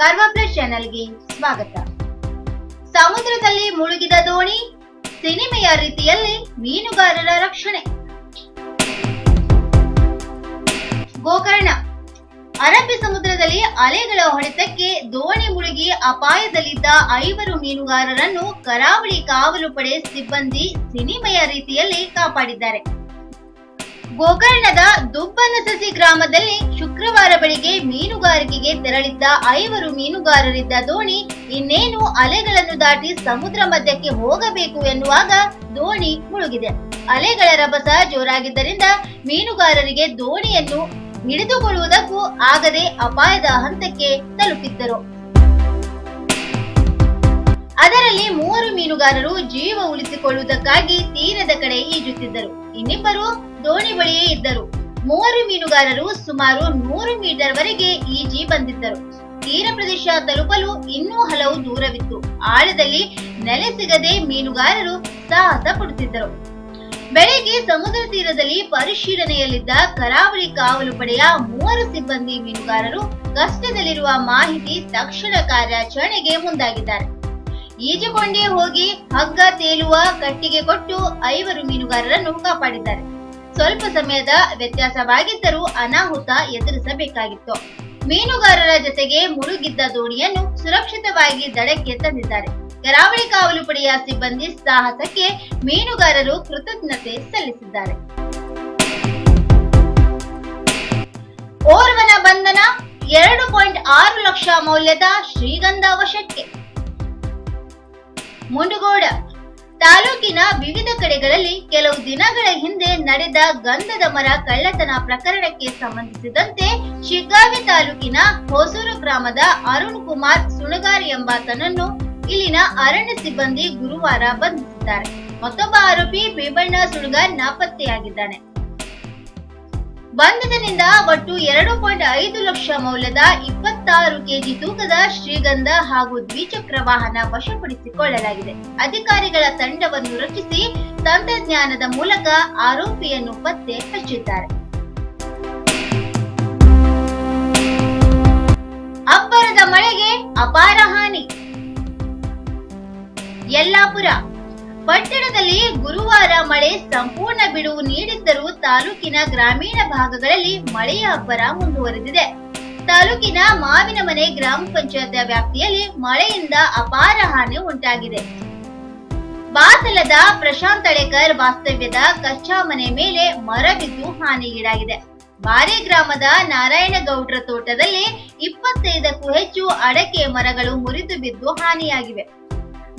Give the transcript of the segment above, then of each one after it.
Karwa plus ಚಾನೆಲ್ಗೆ ಸ್ವಾಗತ. ಸಮುದ್ರದಲ್ಲಿ ಮುಳುಗಿದ ದೋಣಿ, ಸಿನಿಮೆಯ ರೀತಿಯಲ್ಲಿ ಮೀನುಗಾರರ ರಕ್ಷಣೆ. ಗೋಕರ್ಣ ಅರಬ್ಬಿ ಸಮುದ್ರದಲ್ಲಿ ಅಲೆಗಳ ಹೊಡೆತಕ್ಕೆ ದೋಣಿ ಮುಳುಗಿ ಅಪಾಯದಲ್ಲಿದ್ದ 5 ಮೀನುಗಾರರನ್ನು ಕರಾವಳಿ ಕಾವಲು ಪಡೆ ಸಿಬ್ಬಂದಿ ಸಿನಿಮೆಯ ರೀತಿಯಲ್ಲಿ ಕಾಪಾಡಿದ್ದಾರೆ. ಗೋಕರ್ಣದ ದುಬ್ಬನಸಸಿ ಗ್ರಾಮದಲ್ಲಿ ಶುಕ್ರವಾರ ಬೆಳಿಗ್ಗೆ ಮೀನುಗಾರಿಕೆಗೆ ತೆರಳಿದ್ದ 5 ಮೀನುಗಾರರಿದ್ದ ದೋಣಿ ಇನ್ನೇನು ಅಲೆಗಳನ್ನು ದಾಟಿ ಸಮುದ್ರ ಮಧ್ಯಕ್ಕೆ ಹೋಗಬೇಕು ಎನ್ನುವಾಗ ದೋಣಿ ಮುಳುಗಿದೆ. ಅಲೆಗಳ ರಭಸ ಜೋರಾಗಿದ್ದರಿಂದ ಮೀನುಗಾರರಿಗೆ ದೋಣಿಯನ್ನು ಹಿಡಿದುಕೊಳ್ಳುವುದಕ್ಕೂ ಆಗದೆ ಅಪಾಯದ ಹಂತಕ್ಕೆ ತಲುಪಿದ್ದರು. ಅದರಲ್ಲಿ 3 ಮೀನುಗಾರರು ಜೀವ ಉಳಿಸಿಕೊಳ್ಳುವುದಕ್ಕಾಗಿ ತೀರದ ಕಡೆ ಈಜುತ್ತಿದ್ದರು. ಇನ್ನಿಬ್ಬರು ದೋಣಿ ಬಳಿಯೇ ಇದ್ದರು. 3 ಮೀನುಗಾರರು ಸುಮಾರು 100 ಮೀಟರ್ ವರೆಗೆ ಈಜಿ ಬಂದಿದ್ದರು. ತೀರ ಪ್ರದೇಶ ತಲುಪಲು ಇನ್ನೂ ಹಲವು ದೂರವಿತ್ತು. ಆಳದಲ್ಲಿ ನೆಲೆ ಸಿಗದೆ ಮೀನುಗಾರರು ಸಾಹಸ ಪಡುತ್ತಿದ್ದರು. ಬೆಳಗ್ಗೆ ಸಮುದ್ರ ತೀರದಲ್ಲಿ ಪರಿಶೀಲನೆಯಲ್ಲಿದ್ದ ಕರಾವಳಿ ಕಾವಲು ಪಡೆಯ 3 ಸಿಬ್ಬಂದಿ ಮೀನುಗಾರರು ಕಷ್ಟದಲ್ಲಿರುವ ಮಾಹಿತಿ ತಕ್ಷಣ ಕಾರ್ಯಾಚರಣೆಗೆ ಮುಂದಾಗಿದ್ದಾರೆ. ಈಜುಕೊಂಡೇ ಹೋಗಿ ಹಗ್ಗ ತೇಲುವ ಕಟ್ಟಿಗೆ ಕೊಟ್ಟು 5 ಮೀನುಗಾರರನ್ನು ಕಾಪಾಡಿದ್ದಾರೆ. ಸ್ವಲ್ಪ ಸಮಯದ ವ್ಯತ್ಯಾಸವಾಗಿದ್ದರೂ ಅನಾಹುತ ಎದುರಿಸಬೇಕಾಗಿತ್ತು. ಮೀನುಗಾರರ ಜೊತೆಗೆ ಮುಳುಗಿದ್ದ ದೋಣಿಯನ್ನು ಸುರಕ್ಷಿತವಾಗಿ ದಡಕ್ಕೆ ತಂದಿದ್ದಾರೆ. ಕರಾವಳಿ ಕಾವಲು ಪಡೆಯ ಸಿಬ್ಬಂದಿ ಸಾಹಸಕ್ಕೆ ಮೀನುಗಾರರು ಕೃತಜ್ಞತೆ ಸಲ್ಲಿಸಿದ್ದಾರೆ. ಓರ್ವನ ಬಂಧನ, 2.6 ಲಕ್ಷ ಮೌಲ್ಯದ ಶ್ರೀಗಂಧ ವಶಕ್ಕೆ. ಮುಂಡಗೋಡ ತಾಲೂಕಿನ ವಿವಿಧ ಕಡೆಗಳಲ್ಲಿ ಕೆಲವು ದಿನಗಳ ಹಿಂದೆ ನಡೆದ ಗಂಧದ ಮರ ಕಳ್ಳತನ ಪ್ರಕರಣಕ್ಕೆ ಸಂಬಂಧಿಸಿದಂತೆ ಶಿಗ್ಗಾವಿ ತಾಲೂಕಿನ ಹೊಸೂರು ಗ್ರಾಮದ ಅರುಣ್ ಕುಮಾರ್ ಸುಣಗಾರಿ ಎಂಬಾತನನ್ನು ಇಲ್ಲಿನ ಅರಣ್ಯ ಸಿಬ್ಬಂದಿ ಗುರುವಾರ ಬಂಧಿಸಿದ್ದಾರೆ. ಮತ್ತೊಬ್ಬ ಆರೋಪಿ ಬೇಬಣ್ಣ ಸುಣಗಾರ್ ನಾಪತ್ತೆಯಾಗಿದ್ದಾನೆ. ಬಂಧಿತನಿಂದ ಒಟ್ಟು 2.5 ಲಕ್ಷ ಮೌಲ್ಯದ 26 ಕೆಜಿ ತೂಕದ ಶ್ರೀಗಂಧ ಹಾಗೂ ದ್ವಿಚಕ್ರ ವಾಹನ ವಶಪಡಿಸಿಕೊಳ್ಳಲಾಗಿದೆ. ಅಧಿಕಾರಿಗಳ ತಂಡವನ್ನು ರಚಿಸಿ ತಂತ್ರಜ್ಞಾನದ ಮೂಲಕ ಆರೋಪಿಯನ್ನು ಪತ್ತೆ ಹಚ್ಚಿದ್ದಾರೆ. ಅಬ್ಬರದ ಮಳೆಗೆ ಅಪಾರ ಹಾನಿ. ಯಲ್ಲಾಪುರ ಪಟ್ಟಣದಲ್ಲಿ ಗುರುವಾರ ಮಳೆ ಸಂಪೂರ್ಣ ಬಿಡುವು ನೀಡಿದ್ದರೂ ತಾಲೂಕಿನ ಗ್ರಾಮೀಣ ಭಾಗಗಳಲ್ಲಿ ಮಳೆಯ ಅಬ್ಬರ ಮುಂದುವರೆದಿದೆ. ತಾಲೂಕಿನ ಮಾವಿನಮನೆ ಗ್ರಾಮ ಪಂಚಾಯತ್ ವ್ಯಾಪ್ತಿಯಲ್ಲಿ ಮಳೆಯಿಂದ ಅಪಾರ ಹಾನಿ ಉಂಟಾಗಿದೆ. ಬಾಸಲದ ಪ್ರಶಾಂತ್ ಅಳೇಕರ್ ವಾಸ್ತವ್ಯದ ಕಚ್ಚಾ ಮನೆ ಮೇಲೆ ಮರ ಬಿದ್ದು ಹಾನಿಗೀಡಾಗಿದೆ. ಬಾರೆ ಗ್ರಾಮದ ನಾರಾಯಣಗೌಡ್ರ ತೋಟದಲ್ಲಿ 25ಕ್ಕೂ ಹೆಚ್ಚು ಅಡಕೆ ಮರಗಳು ಮುರಿದು ಬಿದ್ದು ಹಾನಿಯಾಗಿವೆ.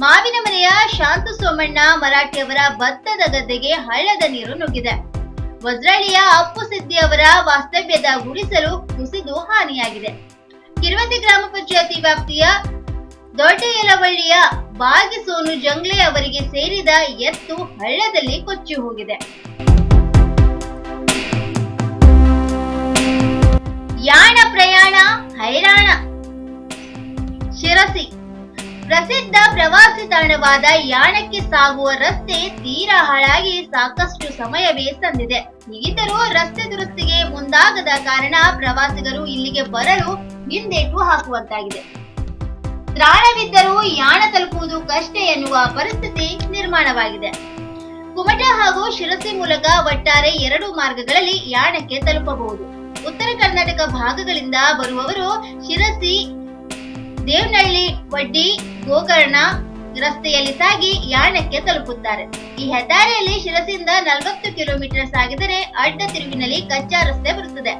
ಮಾವಿನಮನೆಯ ಶಾಂತ ಸೋಮಣ್ಣ ಮರಾಠಿಯವರ ಭತ್ತದ ಗದ್ದೆಗೆ ಹಳ್ಳದ ನೀರು ನುಗ್ಗಿದೆ. ವಜ್ರಳ್ಳಿಯ ಅಪ್ಪು ಸಿದ್ದಿ ಅವರ ವಾಸ್ತವ್ಯದ ಗುಡಿಸಲು ಕುಸಿದು ಹಾನಿಯಾಗಿದೆ. ಕಿರುವತಿ ಗ್ರಾಮ ಪಂಚಾಯತಿ ವ್ಯಾಪ್ತಿಯ ದೊಡ್ಡಯಲವಳ್ಳಿಯ ಬಾಗಿಸೋನು ಜಂಗ್ಲೆ ಅವರಿಗೆ ಸೇರಿದ ಎತ್ತು ಹಳ್ಳದಲ್ಲಿ ಕೊಚ್ಚಿ ಹೋಗಿದೆ. ಯಾಣ ಪ್ರಯಾಣ ಹೈರಾಣ. ಶಿರಸಿ ಪ್ರಸಿದ್ಧ ಪ್ರವಾಸಿ ತಾಣವಾದ ಯಾಣಕ್ಕೆ ಸಾಗುವ ರಸ್ತೆ ತೀರಾ ಹಾಳಾಗಿ ಸಾಕಷ್ಟು ಸಮಯವೇ ಸಂದಿದೆ. ಹೀಗಿದ್ದರೂ ರಸ್ತೆ ದುರಸ್ತಿಗೆ ಮುಂದಾಗದ ಕಾರಣ ಪ್ರವಾಸಿಗರು ಇಲ್ಲಿಗೆ ಬರಲು ಹಿಂದೇಟು ಹಾಕುವಂತಾಗಿದೆ. ತ್ರಾಣವಿದ್ದರೂ ಯಾಣ ತಲುಪುವುದು ಕಷ್ಟ ಎನ್ನುವ ಪರಿಸ್ಥಿತಿ ನಿರ್ಮಾಣವಾಗಿದೆ. ಕುಮಟಾ ಹಾಗೂ ಶಿರಸಿ ಮೂಲಕ ಒಟ್ಟಾರೆ 2 ಮಾರ್ಗಗಳಲ್ಲಿ ಯಾಣಕ್ಕೆ ತಲುಪಬಹುದು. ಉತ್ತರ ಕರ್ನಾಟಕ ಭಾಗಗಳಿಂದ ಬರುವವರು ಶಿರಸಿ, ದೇವನಹಳ್ಳಿ, ವಡ್ಡಿ, ಗೋಕರ್ಣ ರಸ್ತೆಯಲ್ಲಿ ಸಾಗಿ ಯಾಣಕ್ಕೆ ತಲುಪುತ್ತಾರೆ. ಈ ಹೆದ್ದಾರಿಯಲ್ಲಿ ಶಿರಸಿಯಿಂದ 40 ಕಿಲೋಮೀಟರ್ ಸಾಗಿದರೆ ಅಡ್ಡ ತಿರುವಿನಲ್ಲಿ ಕಚ್ಚಾ ರಸ್ತೆ ಬರುತ್ತದೆ.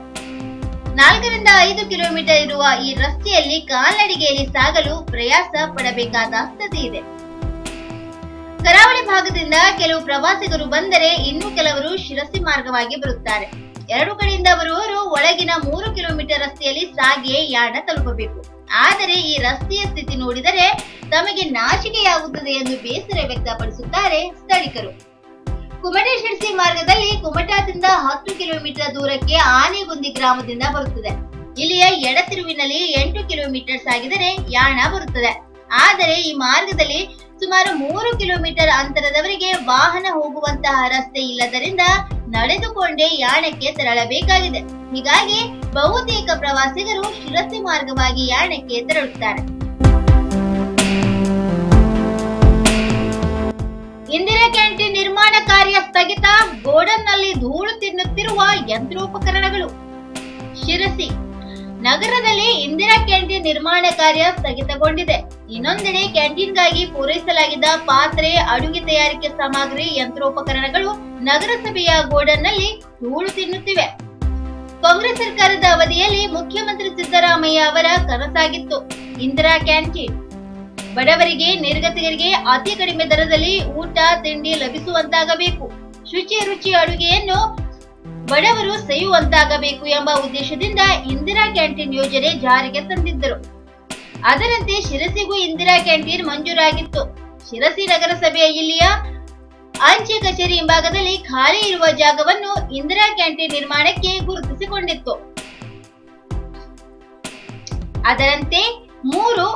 4 ರಿಂದ 5 ಕಿಲೋಮೀಟರ್ ಇರುವ ಈ ರಸ್ತೆಯಲ್ಲಿ ಕಾಲ್ನಡಿಗೆಯಲ್ಲಿ ಸಾಗಲು ಪ್ರಯಾಸ ಪಡಬೇಕಾದ ಸ್ಥಿತಿ ಇದೆ. ಕರಾವಳಿ ಭಾಗದಿಂದ ಕೆಲವು ಪ್ರವಾಸಿಗರು ಬಂದರೆ ಇನ್ನು ಕೆಲವರು ಶಿರಸಿ ಮಾರ್ಗವಾಗಿ ಬರುತ್ತಾರೆ. 2 ಕಡೆಯಿಂದ ಬರುವವರು ಒಳಗಿನ 3 ಕಿಲೋಮೀಟರ್ ರಸ್ತೆಯಲ್ಲಿ ಸಾಗಿಯೇ ಯಾಣ ತಲುಪಬೇಕು. ಆದರೆ ಈ ರಸ್ತೆಯ ಸ್ಥಿತಿ ನೋಡಿದರೆ ತಮಗೆ ನಾಚಿಕೆಯಾಗುತ್ತದೆ ಎಂದು ಬೇಸರ ವ್ಯಕ್ತಪಡಿಸುತ್ತಾರೆ ಸ್ಥಳೀಕರು. ಕುಮಟಾ ಶಿರಸಿ ಮಾರ್ಗದಲ್ಲಿ ಕುಮಟಾದಿಂದ 10 ಕಿಲೋಮೀಟರ್ ದೂರಕ್ಕೆ ಆನೆಗುಂದಿ ಗ್ರಾಮದಿಂದ ಬರುತ್ತದೆ. ಇಲ್ಲಿಯ ಎಡತಿರುವಿನಲ್ಲಿ 8 ಕಿಲೋಮೀಟರ್ ಸಾಗಿದರೆ ಯಾಣ ಬರುತ್ತದೆ. ಆದರೆ ಈ ಮಾರ್ಗದಲ್ಲಿ ಸುಮಾರು 3 ಕಿಲೋಮೀಟರ್ ಅಂತರದವರೆಗೆ ವಾಹನ ಹೋಗುವಂತಹ ರಸ್ತೆ ಇಲ್ಲದರಿಂದ ನಡೆದುಕೊಂಡೇ ಯಾಣಕ್ಕೆ ತೆರಳಬೇಕಾಗಿದೆ. ಹೀಗಾಗಿ ಬಹುತೇಕ ಪ್ರವಾಸಿಗರು ಶಿರಸಿ ಮಾರ್ಗವಾಗಿ ಯಾಣಕ್ಕೆ ತೆರಳುತ್ತಾರೆ. ಇಂದಿರಾ ಕ್ಯಾಂಟೀನ್ ನಿರ್ಮಾಣ ಕಾರ್ಯ ಸ್ಥಗಿತ, ಗೋಡನ್ನಲ್ಲಿ ಧೂಳು ತಿನ್ನುತ್ತಿರುವ ಯಂತ್ರೋಪಕರಣಗಳು. ಶಿರಸಿ ನಗರದಲ್ಲಿ ಇಂದಿರಾ ಕ್ಯಾಂಟೀನ್ ನಿರ್ಮಾಣ ಕಾರ್ಯ ಸ್ಥಗಿತಗೊಂಡಿದೆ. ಇನ್ನೊಂದೆಡೆ ಕ್ಯಾಂಟೀನ್ಗಾಗಿ ಪೂರೈಸಲಾಗಿದ್ದ ಪಾತ್ರೆ, ಅಡುಗೆ ತಯಾರಿಕೆ ಸಾಮಗ್ರಿ, ಯಂತ್ರೋಪಕರಣಗಳು ನಗರಸಭೆಯ ಗೋಡನ್ನಲ್ಲಿ ಧೂಳು ತಿನ್ನುತ್ತಿವೆ. ಕಾಂಗ್ರೆಸ್ ಸರ್ಕಾರದ ಅವಧಿಯಲ್ಲಿ ಮುಖ್ಯಮಂತ್ರಿ ಸಿದ್ದರಾಮಯ್ಯ ಅವರ ಕನಸಾಗಿತ್ತು ಇಂದಿರಾ ಕ್ಯಾಂಟೀನ್. ಬಡವರಿಗೆ, ನಿರ್ಗತಿಕರಿಗೆ ಅತಿ ಕಡಿಮೆ ದರದಲ್ಲಿ ಊಟ ತಿಂಡಿ ಲಭಿಸುವಂತಾಗಬೇಕು, ಶುಚಿ ರುಚಿ ಅಡುಗೆಯನ್ನು ಬಡವರು ಸವಿಯುವಂತಾಗಬೇಕು ಎಂಬ ಉದ್ದೇಶದಿಂದ ಇಂದಿರಾ ಕ್ಯಾಂಟೀನ್ ಯೋಜನೆ ಜಾರಿಗೆ ತಂದಿದ್ದರು. ಅದರಂತೆ ಶಿರಸಿಗೂ ಇಂದಿರಾ ಕ್ಯಾಂಟೀನ್ ಮಂಜೂರಾಗಿತ್ತು. ಶಿರಸಿ ನಗರಸಭೆಯ ಇಲ್ಲಿಯ ಅಂಚೆ ಕಚೇರಿ ಹಿಂಭಾಗದಲ್ಲಿ ಖಾಲಿ ಇರುವ ಜಾಗವನ್ನು ಇಂದಿರಾ ಕ್ಯಾಂಟೀನ್ ನಿರ್ಮಾಣಕ್ಕೆ ಗುರುತಿಸಿಕೊಂಡಿತ್ತು. ಅದರಂತೆ 3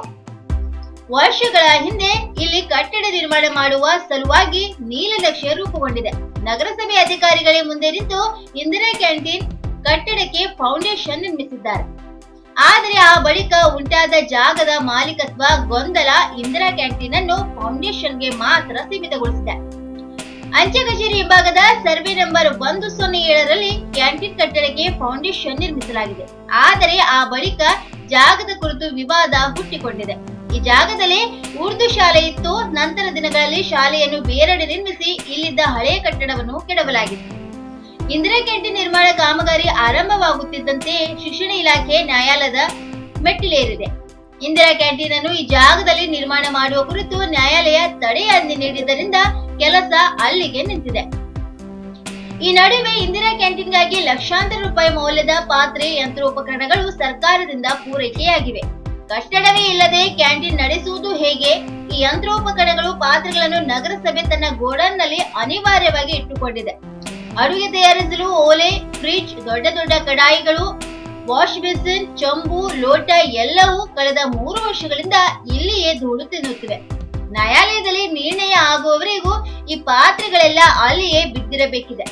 ವರ್ಷಗಳ ಹಿಂದೆ ಇಲ್ಲಿ ಕಟ್ಟಡ ನಿರ್ಮಾಣ ಮಾಡುವ ಸಲುವಾಗಿ ನೀಲನಕ್ಷೆ ರೂಪುಗೊಂಡಿದೆ. ನಗರಸಭೆ ಅಧಿಕಾರಿಗಳೇ ಮುಂದೆ ನಿಂತು ಇಂದಿರಾ ಕ್ಯಾಂಟೀನ್ ಕಟ್ಟಡಕ್ಕೆ ಫೌಂಡೇಶನ್ ನಿರ್ಮಿಸಿದ್ದಾರೆ. ಆದರೆ ಆ ಬಳಿಕ ಉಂಟಾದ ಜಾಗದ ಮಾಲೀಕತ್ವ ಗೊಂದಲ ಇಂದಿರಾ ಕ್ಯಾಂಟೀನ್ ಅನ್ನು ಫೌಂಡೇಶನ್ಗೆ ಮಾತ್ರ ಸೀಮಿತಗೊಳಿಸಿದೆ. ಅಂಚೆ ಕಚೇರಿ ವಿಭಾಗದ ಸರ್ವೆ ನಂಬರ್ 107ರಲ್ಲಿ ಕ್ಯಾಂಟೀನ್ ಕಟ್ಟಡಕ್ಕೆ ಫೌಂಡೇಶನ್ ನಿರ್ಮಿಸಲಾಗಿದೆ. ಆದರೆ ಆ ಬಳಿಕ ಜಾಗದ ಕುರಿತು ವಿವಾದ ಹುಟ್ಟಿಕೊಂಡಿದೆ. ಈ ಜಾಗದಲ್ಲಿ ಉರ್ದು ಶಾಲೆ ಇತ್ತು. ನಂತರ ದಿನಗಳಲ್ಲಿ ಶಾಲೆಯನ್ನು ಬೇರೆಡೆ ನಿರ್ಮಿಸಿ ಇಲ್ಲಿದ್ದ ಹಳೆಯ ಕಟ್ಟಡವನ್ನು ಕೆಡವಲಾಗಿತ್ತು. ಇಂದಿರಾ ಕ್ಯಾಂಟೀನ್ ನಿರ್ಮಾಣ ಕಾಮಗಾರಿ ಆರಂಭವಾಗುತ್ತಿದ್ದಂತೆ ಶಿಕ್ಷಣ ಇಲಾಖೆ ನ್ಯಾಯಾಲಯದ ಮೆಟ್ಟಿಲೇರಿದೆ. ಇಂದಿರಾ ಕ್ಯಾಂಟೀನ್ ಅನ್ನು ಈ ಜಾಗದಲ್ಲಿ ನಿರ್ಮಾಣ ಮಾಡುವ ಕುರಿತು ನ್ಯಾಯಾಲಯ ತಡೆಯಾಜ್ಞೆ ನೀಡಿದ್ದರಿಂದ ಕೆಲಸ ಅಲ್ಲಿಗೆ ನಿಂತಿದೆ. ಈ ನಡುವೆ ಇಂದಿರಾ ಕ್ಯಾಂಟೀನ್ಗಾಗಿ ಲಕ್ಷಾಂತರ ರೂಪಾಯಿ ಮೌಲ್ಯದ ಪಾತ್ರೆ, ಯಂತ್ರೋಪಕರಣಗಳು ಸರ್ಕಾರದಿಂದ ಪೂರೈಕೆಯಾಗಿವೆ. ಕಟ್ಟಡವೇ ಇಲ್ಲದೆ ಕ್ಯಾಂಟೀನ್ ನಡೆಸುವುದು ಹೇಗೆ? ಈ ಯಂತ್ರೋಪಕರಣಗಳು, ಪಾತ್ರೆಗಳನ್ನು ನಗರಸಭೆ ತನ್ನ ಗೋಡನ್ನಲ್ಲಿ ಅನಿವಾರ್ಯವಾಗಿ ಇಟ್ಟುಕೊಂಡಿದೆ. ಅಡುಗೆ ತಯಾರಿಸಲು ಓಲೆ, ಫ್ರಿಡ್ಜ್, ದೊಡ್ಡ ದೊಡ್ಡ ಕಡಾಯಿಗಳು, ವಾಶ್ ಬೇಸಿನ್, ಚೊಂಬು, ಲೋಟ ಎಲ್ಲವೂ ಕಳೆದ 3 ವರ್ಷಗಳಿಂದ ಇಲ್ಲಿಯೇ ಧೂಳು ತಿನ್ನುತ್ತಿವೆ. ನ್ಯಾಯಾಲಯದಲ್ಲಿ ನಿರ್ಣಯ ಆಗುವವರೆಗೂ ಈ ಪಾತ್ರೆಗಳೆಲ್ಲ ಅಲ್ಲಿಯೇ ಬಿದ್ದಿರಬೇಕಿದೆ.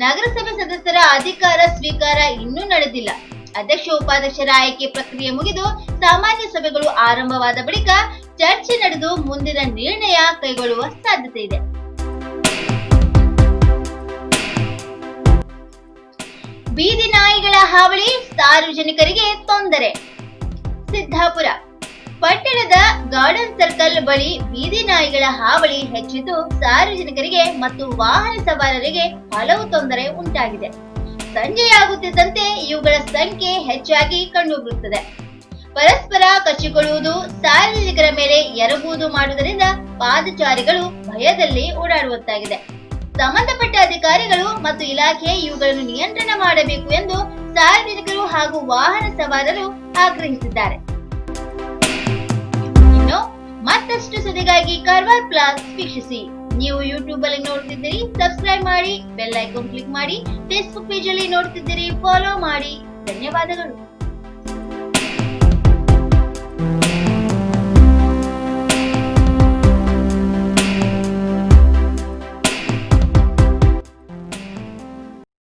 ನಗರಸಭೆ ಸದಸ್ಯರ ಅಧಿಕಾರ ಸ್ವೀಕಾರ ಇನ್ನೂ ನಡೆದಿಲ್ಲ. ಅಧ್ಯಕ್ಷ, ಉಪಾಧ್ಯಕ್ಷರ ಆಯ್ಕೆ ಪ್ರಕ್ರಿಯೆ ಮುಗಿದು ಸಾಮಾನ್ಯ ಸಭೆಗಳು ಆರಂಭವಾದ ಬಳಿಕ ಚರ್ಚೆ ನಡೆದು ಮುಂದಿನ ನಿರ್ಣಯ ಕೈಗೊಳ್ಳುವ ಸಾಧ್ಯತೆ ಇದೆ. ಬೀದಿ ನಾಯಿಗಳ ಹಾವಳಿ, ಸಾರ್ವಜನಿಕರಿಗೆ ತೊಂದರೆ. ಸಿದ್ದಾಪುರ ಪಟ್ಟಣದ ಗಾರ್ಡನ್ ಸರ್ಕಲ್ ಬಳಿ ಬೀದಿ ನಾಯಿಗಳ ಹಾವಳಿ ಹೆಚ್ಚಿದ್ದು ಸಾರ್ವಜನಿಕರಿಗೆ ಮತ್ತು ವಾಹನ ಸವಾರರಿಗೆ ಹಲವು ತೊಂದರೆ ಉಂಟಾಗಿದೆ. ಸಂಜೆಯಾಗುತ್ತಿದ್ದಂತೆ ಇವುಗಳ ಸಂಖ್ಯೆ ಹೆಚ್ಚಾಗಿ ಕಂಡುಬರುತ್ತದೆ. ಪರಸ್ಪರ ಕಚ್ಚಿಕೊಳ್ಳುವುದು, ಸಾರ್ವಜನಿಕರ ಮೇಲೆ ಎರಗುವುದು ಮಾಡುವುದರಿಂದ ಪಾದಚಾರಿಗಳು ಭಯದಲ್ಲಿ ಓಡಾಡುವಂತಾಗಿದೆ. ಸಂಬಂಧಪಟ್ಟ ಅಧಿಕಾರಿಗಳು ಮತ್ತು ಇಲಾಖೆ ಇವುಗಳನ್ನು ನಿಯಂತ್ರಣ ಮಾಡಬೇಕು ಎಂದು ಸಾರ್ವಜನಿಕರು ಹಾಗೂ ವಾಹನ ಸವಾರರು ಆಗ್ರಹಿಸಿದ್ದಾರೆ. ಇನ್ನು ಮತ್ತಷ್ಟು ಸುದ್ದಿಗಾಗಿ ಕಾರ್ವಾರ್ ಪ್ಲಸ್ ವೀಕ್ಷಿಸಿ. ನೀವು ಯೂಟ್ಯೂಬ್ ಅಲ್ಲಿ ನೋಡ್ತಿದ್ದೀರಿ, ಸಬ್ಸ್ಕ್ರೈಬ್ ಮಾಡಿ, ಬೆಲ್ ಐಕಾನ್ ಕ್ಲಿಕ್ ಮಾಡಿ. ಫೇಸ್ಬುಕ್ ಪೇಜ್ ಅಲ್ಲಿ ನೋಡ್ತಿದ್ದೀರಿ, ಫಾಲೋ ಮಾಡಿ. ಧನ್ಯವಾದಗಳು.